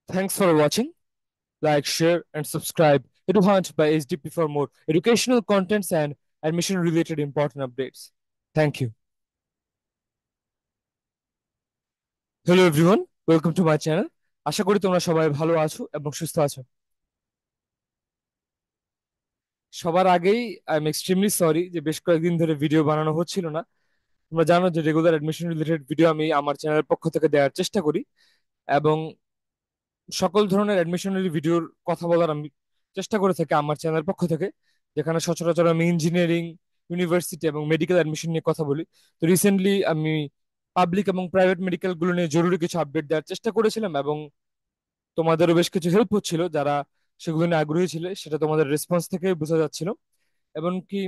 Thanks for watching. Like, share, and subscribe. Eduhunt by HDP for more educational contents and admission related important updates. Thank you. Hello everyone, welcome to my channel. আশা করি তোমরা সবাই ভালো আছো এবং সুস্থ আছো। সবার আগেই আই এম এক্সট্রিমলি সরি যে বেশ কয়েকদিন ধরে ভিডিও বানানো হচ্ছিল না। তোমরা জানো যে রেগুলার অ্যাডমিশন রিলেটেড ভিডিও আমি আমার চ্যানেলের পক্ষ থেকে দেওয়ার চেষ্টা করি এবং সকল ধরনের অ্যাডমিশনারি ভিডিওর কথা বলার আমি চেষ্টা করে থাকি আমার চ্যানেলের পক্ষ থেকে, যেখানে সচরাচর আমি ইঞ্জিনিয়ারিং, ইউনিভার্সিটি এবং মেডিকেল অ্যাডমিশন নিয়ে কথা বলি। তো রিসেন্টলি আমি পাবলিক এবং প্রাইভেট মেডিকেল গুলো নিয়ে জরুরি কিছু আপডেট দেওয়ার চেষ্টা করেছিলাম এবং তোমাদেরও বেশ কিছু হেল্প হচ্ছিল যারা সেগুলো নিয়ে আগ্রহী ছিল, সেটা তোমাদের রেসপন্স থেকে বোঝা যাচ্ছিল। এমনকি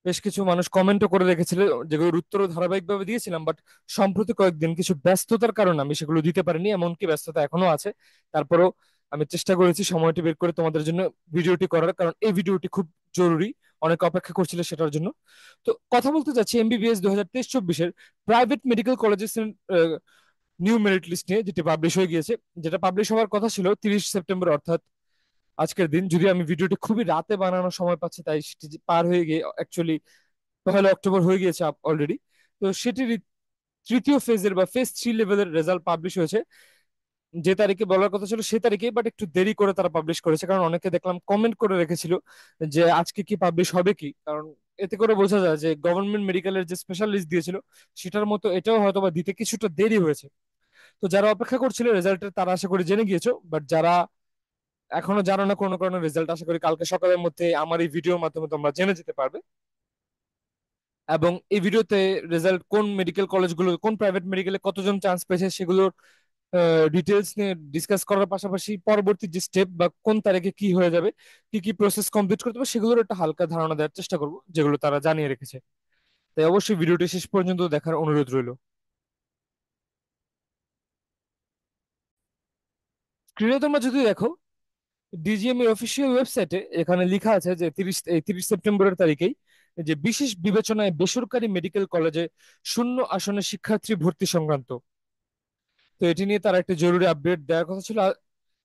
বেশ কিছু মানুষ কমেন্টও করে রেখেছিল, যেগুলোর উত্তরও ধারাবাহিকভাবে দিয়েছিলাম, বাট সম্প্রতি কয়েকদিন কিছু ব্যস্ততার কারণে আমি সেগুলো দিতে পারিনি, এমনকি ব্যস্ততা এখনো আছে। তারপরেও আমি চেষ্টা করেছি সময়টি বের করে তোমাদের জন্য ভিডিওটি করার, কারণ এই ভিডিওটি খুব জরুরি। অনেকে অপেক্ষা করছিল সেটার জন্য। তো কথা বলতে চাচ্ছি এমবিবিএস 2023-24-এর private medical colleges new merit list নিয়ে, যেটি পাবলিশ হয়ে গিয়েছে। যেটা পাবলিশ হওয়ার কথা ছিল 30 সেপ্টেম্বর, অর্থাৎ আজকের দিন। যদি আমি ভিডিওটি খুবই রাতে বানানোর সময় পাচ্ছি, তাই সেটি যে পার হয়ে গিয়ে অ্যাকচুয়ালি 1 অক্টোবর হয়ে গিয়েছে অলরেডি। তো সেটির তৃতীয় ফেজের বা ফেজ 3 লেভেলের রেজাল্ট পাবলিশ হয়েছে। যে তারিখে বলার কথা ছিল সে তারিখে, বাট একটু দেরি করে তারা পাবলিশ করেছে, কারণ অনেকে দেখলাম কমেন্ট করে রেখেছিল যে আজকে কি পাবলিশ হবে কি। কারণ এতে করে বোঝা যায় যে গভর্নমেন্ট মেডিকেলের যে স্পেশাল লিস্ট দিয়েছিল সেটার মতো এটাও হয়তো বা দিতে কিছুটা দেরি হয়েছে। তো যারা অপেক্ষা করছিল রেজাল্টের তারা আশা করি জেনে গিয়েছো, বাট যারা এখনো জানো না কোনো কারণে রেজাল্ট, আশা করি কালকে সকালের মধ্যে আমার এই ভিডিওর মাধ্যমে তোমরা জেনে যেতে পারবে। এবং এই ভিডিওতে রেজাল্ট কোন মেডিকেল কলেজগুলো, কোন প্রাইভেট মেডিকেলে কতজন চান্স পেয়েছে সেগুলোর ডিটেলস নিয়ে ডিসকাস করার পাশাপাশি পরবর্তী যে স্টেপ বা কোন তারিখে কি হয়ে যাবে, কি কি প্রসেস কমপ্লিট করতে হবে, সেগুলোর একটা হালকা ধারণা দেওয়ার চেষ্টা করব, যেগুলো তারা জানিয়ে রেখেছে। তাই অবশ্যই ভিডিওটি শেষ পর্যন্ত দেখার অনুরোধ রইল। স্ক্রিনে তোমরা যদি দেখো, ডিজিএম এর অফিসিয়াল ওয়েবসাইটে এখানে লেখা আছে যে 30 সেপ্টেম্বরের তারিখেই যে বিশেষ বিবেচনায় বেসরকারি মেডিকেল কলেজে শূন্য আসনে শিক্ষার্থী ভর্তি সংক্রান্ত। তো এটি নিয়ে তারা একটা জরুরি আপডেট দেওয়ার কথা ছিল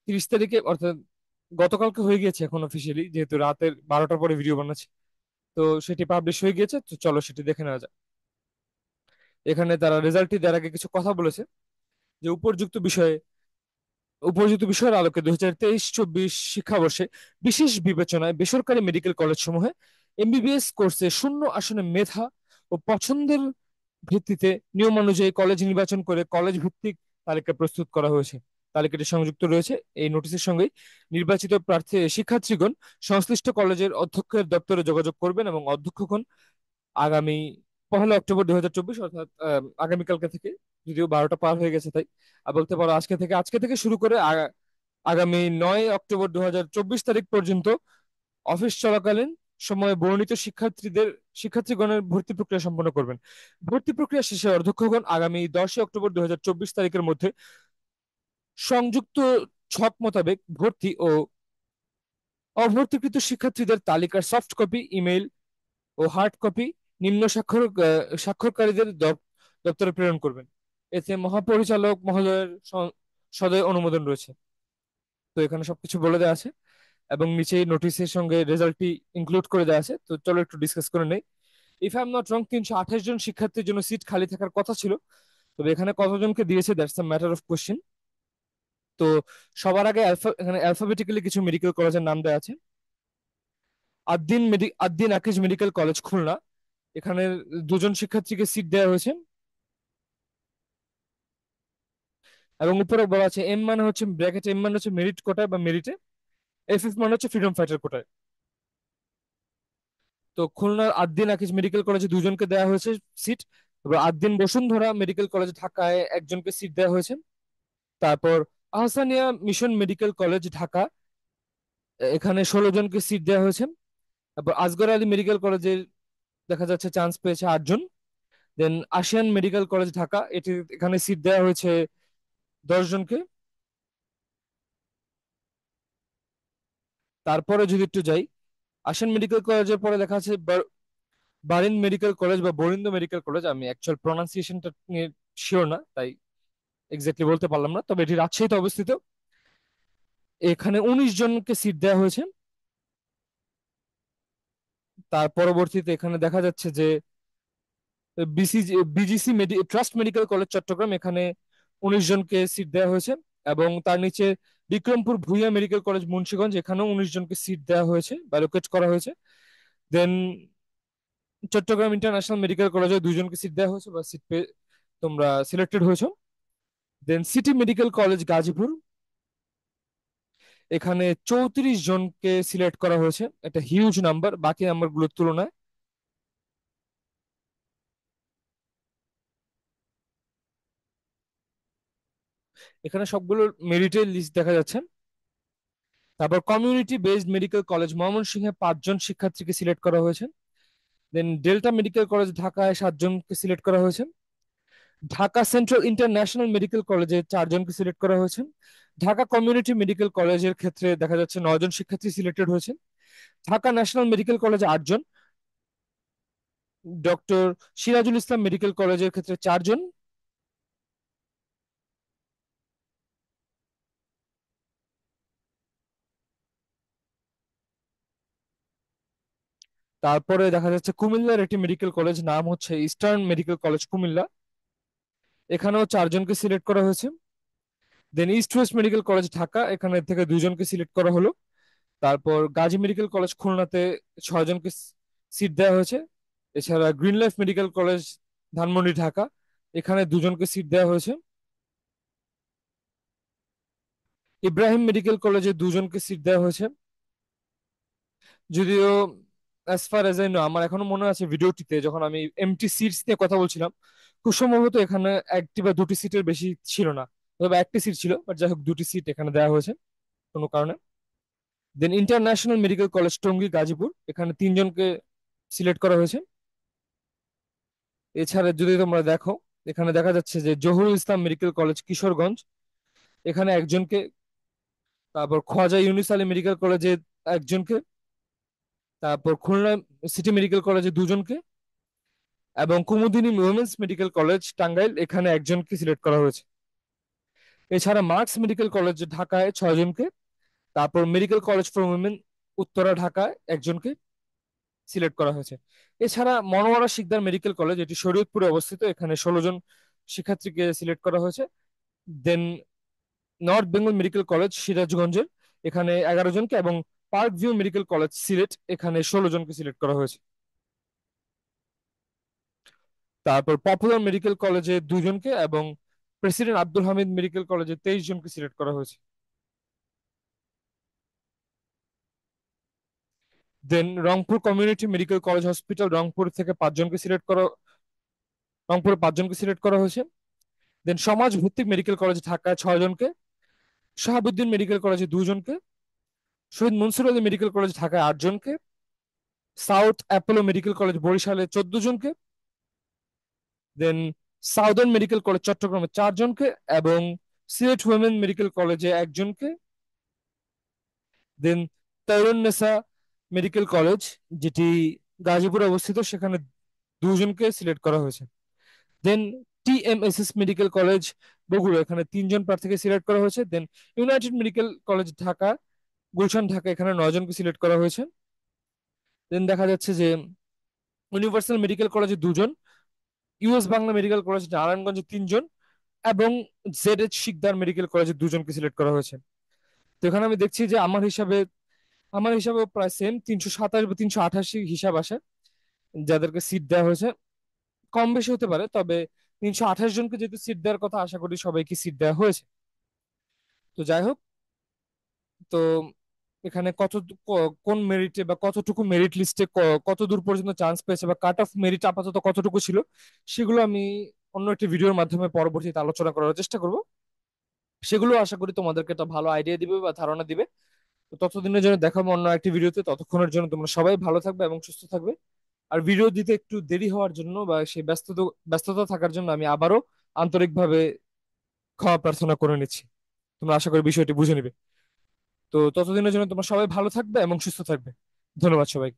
30 তারিখে, অর্থাৎ গতকালকে হয়ে গিয়েছে এখন অফিসিয়ালি, যেহেতু রাতের 12টার পরে ভিডিও বানাচ্ছি। তো সেটি পাবলিশ হয়ে গিয়েছে, তো চলো সেটি দেখে নেওয়া যাক। এখানে তারা রেজাল্টটি দেওয়ার আগে কিছু কথা বলেছে যে উপর্যুক্ত বিষয়ের আলোকে 2023-24 শিক্ষাবর্ষে বিশেষ বিবেচনায় বেসরকারি মেডিকেল কলেজ সমূহে এমবিবিএস কোর্সে শূন্য আসনে মেধা ও পছন্দের ভিত্তিতে নিয়ম অনুযায়ী কলেজ নির্বাচন করে কলেজ ভিত্তিক তালিকা প্রস্তুত করা হয়েছে। তালিকাটি সংযুক্ত রয়েছে এই নোটিশের সঙ্গেই। নির্বাচিত প্রার্থী শিক্ষার্থীগণ সংশ্লিষ্ট কলেজের অধ্যক্ষের দপ্তরে যোগাযোগ করবেন এবং অধ্যক্ষগণ আগামী 1 অক্টোবর 2024, অর্থাৎ আগামীকালকে থেকে, যদিও 12টা পার হয়ে গেছে তাই বলতে পারো আজকে থেকে শুরু করে আগামী 9 অক্টোবর 2024 তারিখ পর্যন্ত অফিস চলাকালীন সময়ে বর্ণিত শিক্ষার্থীগণের ভর্তি প্রক্রিয়া সম্পন্ন করবেন। ভর্তি প্রক্রিয়া শেষে অধ্যক্ষগণ আগামী 10 অক্টোবর 2024 তারিখের মধ্যে সংযুক্ত ছক মোতাবেক ভর্তি ও অভর্তিকৃত শিক্ষার্থীদের তালিকার সফট কপি, ইমেইল ও হার্ড কপি নিম্ন স্বাক্ষরকারীদের দপ্তরে প্রেরণ করবেন। এতে মহাপরিচালক মহোদয়ের সদয় অনুমোদন রয়েছে। তো এখানে সবকিছু বলে দেওয়া আছে এবং নিচেই নোটিশের সঙ্গে রেজাল্টটি ইনক্লুড করে দেওয়া আছে। তো চলো একটু ডিসকাস করে নেই। If I am not wrong, 328 জন শিক্ষার্থীর জন্য সিট খালি থাকার কথা ছিল, তবে এখানে কতজনকে দিয়েছে that's a matter of question. তো সবার আগে এখানে অ্যালফাবেটিক্যালি কিছু মেডিকেল কলেজের নাম দেওয়া আছে। আদ্দিন আকিজ মেডিকেল কলেজ খুলনা, এখানে 2 জন শিক্ষার্থীকে সিট দেওয়া হয়েছে। এবং উপরে বলা আছে এম মানে হচ্ছে ব্র্যাকেট, এম মানে হচ্ছে মেরিট কোটায় বা মেরিটে, এফ মানে হচ্ছে ফ্রিডম ফাইটার কোটায়। তো খুলনার আদ্দিন আকিজ মেডিকেল কলেজে 2 জনকে দেওয়া হয়েছে সিট। এবার আদ্দিন বসুন্ধরা মেডিকেল কলেজ ঢাকায় একজনকে সিট দেওয়া হয়েছে। তারপর Ahsania mission medical college Dhaka, এখানে 16 জনকে সিট দেওয়া হয়েছে। তারপর আসগর আলী মেডিকেল কলেজে দেখা যাচ্ছে চান্স পেয়েছে 8 জন। দেন আশিয়ান মেডিকেল কলেজ ঢাকা, এখানে সিট দেওয়া হয়েছে 10 জনকে। তারপরে যদি একটু যাই, আশিয়ান মেডিকেল কলেজের পরে দেখা আছে বারিন মেডিকেল কলেজ বা বরিন্দ মেডিকেল কলেজ। আমি অ্যাকচুয়াল প্রনাউন্সিয়েশনটা নিয়ে শিওর না, তাই এক্স্যাক্টলি বলতে পারলাম না, তবে এটি রাজশাহীতে অবস্থিত। এখানে 19 জনকে সিট দেওয়া হয়েছে। তার পরবর্তীতে এখানে দেখা যাচ্ছে যে BGC trust medical college Chittagong, এখানে 19 জনকে সিট দেওয়া হয়েছে। এবং তার নিচে বিক্রমপুর ভূঁইয়া মেডিকেল কলেজ মুন্সিগঞ্জ, এখানেও 19 জনকে সিট দেওয়া হয়েছে বা লোকেট করা হয়েছে। দেন চট্টগ্রাম ইন্টারন্যাশনাল মেডিকেল কলেজে 2 জনকে সিট দেওয়া হয়েছে বা সিট পেয়ে তোমরা সিলেক্টেড হয়েছো। দেন সিটি মেডিকেল কলেজ গাজীপুর, এখানে 34 জনকে সিলেক্ট করা হয়েছে। এটা হিউজ নাম্বার বাকি নাম্বারগুলোর তুলনায়। এখানে সবগুলোর মেরিটের লিস্ট দেখা যাচ্ছে। তারপর কমিউনিটি বেসড মেডিকেল কলেজ ময়মনসিংহে 5 জন শিক্ষার্থীকে সিলেক্ট করা হয়েছে। দেন ডেল্টা মেডিকেল কলেজ ঢাকায় 7 জনকে সিলেক্ট করা হয়েছে। ঢাকা সেন্ট্রাল ইন্টারন্যাশনাল মেডিকেল কলেজে 4 জনকে সিলেক্ট করা হয়েছে। ঢাকা কমিউনিটি মেডিকেল কলেজের ক্ষেত্রে দেখা যাচ্ছে 9 জন শিক্ষার্থী সিলেক্টেড হয়েছে। ঢাকা ন্যাশনাল মেডিকেল কলেজে 8 জন। ডক্টর সিরাজুল ইসলাম মেডিকেল কলেজের ক্ষেত্রে 4 জন। তারপরে দেখা যাচ্ছে কুমিল্লার একটি মেডিকেল কলেজ, নাম হচ্ছে ইস্টার্ন মেডিকেল কলেজ কুমিল্লা, এখানেও 4 জনকে সিলেক্ট করা হয়েছে। Then east west medical college Dhaka, এখানে থেকে 2 জনকে সিলেক্ট করা হলো। তারপর গাজী মেডিকেল কলেজ খুলনাতে 6 জনকে সিট দেওয়া হয়েছে। এছাড়া green life medical college Dhanmondi Dhaka, এখানে 2 জনকে সিট দেওয়া হয়েছে। ইব্রাহিম মেডিকেল কলেজে 2 জনকে সিট দেওয়া হয়েছে। যদিও as far age I know, আমার এখনো মনে আছে ভিডিওটিতে যখন আমি এমটি সিটস নিয়ে কথা বলছিলাম, খুব সম্ভবত এখানে একটি বা দুটি সিটের বেশি ছিল না, তবে একটি সিট ছিল, বাট যাই হোক 2টি সিট এখানে দেওয়া হয়েছে কোনো কারণে। Then international medical college Tongi Gazipur, এখানে 3 জনকে সিলেক্ট করা হয়েছে। এছাড়া যদি তোমরা দেখো, এখানে দেখা যাচ্ছে যে জহুরুল ইসলাম মেডিকেল কলেজ কিশোরগঞ্জ, এখানে 1 জনকে। তারপর খোয়াজা ইউনুস আলী মেডিকেল কলেজে 1 জনকে। তারপর খুলনা সিটি মেডিকেল কলেজে 2 জনকে। এবং Kumudini women's medical college Tangail, এখানে 1 জনকে সিলেক্ট করা হয়েছে। এছাড়া মার্কস মেডিকেল কলেজ ঢাকায় 6 জনকে। তারপর medical college for women Uttara ঢাকায় 1 জনকে সিলেক্ট করা হয়েছে। এছাড়া মনোয়ারা শিকদার মেডিকেল কলেজ, এটি শরীয়তপুরে অবস্থিত, এখানে 16 জন শিক্ষার্থীকে সিলেক্ট করা হয়েছে। দেন নর্থ বেঙ্গল মেডিকেল কলেজ সিরাজগঞ্জের, এখানে 11 জনকে। এবং park view medical college Sylhet, এখানে 16 জনকে সিলেক্ট করা হয়েছে। তারপর পপুলার মেডিকেল কলেজে 2 জনকে এবং প্রেসিডেন্ট আব্দুল হামিদ মেডিকেল কলেজে 23 জনকে সিলেক্ট করা হয়েছে। Then Rangpur community medical college hospital Rangpur থেকে 5 জনকে সিলেক্ট করা, রংপুরে 5 জনকে সিলেক্ট করা হয়েছে। দেন সমাজ ভিত্তিক মেডিকেল কলেজ ঢাকায় 6 জনকে। শাহাবুদ্দিন মেডিকেল কলেজে 2 জনকে। শহীদ মনসুর আলী মেডিকেল কলেজ ঢাকায় 8 জনকে। সাউথ অ্যাপোলো মেডিকেল কলেজ বরিশালে 14 জনকে। দেন সাউদার্ন মেডিকেল কলেজ চট্টগ্রামে 4 জনকে। এবং সিলেট উইমেন মেডিকেল কলেজে 1 জনকে। দেন তারুন্নেসা মেডিকেল কলেজ, যেটি গাজীপুরে অবস্থিত, সেখানে 2 জনকে সিলেক্ট করা হয়েছে। Then TMSS medical college Bogura, এখানে 3 জন প্রার্থীকে সিলেক্ট করা হয়েছে। Then united medical college Dhaka Gulshan Dhaka, এখানে 9 জনকে সিলেক্ট করা হয়েছে। দেন দেখা যাচ্ছে যে ইউনিভার্সাল মেডিকেল কলেজে 2 জন, ইউএস বাংলা মেডিকেল কলেজ নারায়ণগঞ্জে 3 জন, এবং জেড এইচ শিকদার মেডিকেল কলেজে 2 জনকে সিলেক্ট করা হয়েছে। তো এখানে আমি দেখছি যে আমার হিসাবে প্রায় সেম 327 বা 388 হিসাব আসে যাদেরকে সিট দেওয়া হয়েছে। কম বেশি হতে পারে, তবে 328 জনকে যেহেতু সিট দেওয়ার কথা, আশা করি সবাইকে সিট দেওয়া হয়েছে। তো যাই হোক, তো এখানে কোন মেরিটে বা কতটুকু মেরিট লিস্টে কত দূর পর্যন্ত চান্স পেয়েছে বা কাট অফ মেরিট আপাতত কতটুকু ছিল, সেগুলো আমি অন্য একটি ভিডিওর মাধ্যমে পরবর্তীতে আলোচনা করার চেষ্টা করব। সেগুলো আশা করি তোমাদেরকে একটা ভালো আইডিয়া দিবে বা ধারণা দিবে। তো ততদিনের জন্য দেখাবো অন্য একটি ভিডিওতে, ততক্ষণের জন্য তোমরা সবাই ভালো থাকবে এবং সুস্থ থাকবে। আর ভিডিও দিতে একটু দেরি হওয়ার জন্য বা সেই ব্যস্ততা ব্যস্ততা থাকার জন্য আমি আবারও আন্তরিকভাবে ক্ষমা প্রার্থনা করে নিচ্ছি। তোমরা আশা করি বিষয়টি বুঝে নিবে। তো ততদিনের জন্য তোমরা সবাই ভালো থাকবে এবং সুস্থ থাকবে। ধন্যবাদ সবাই।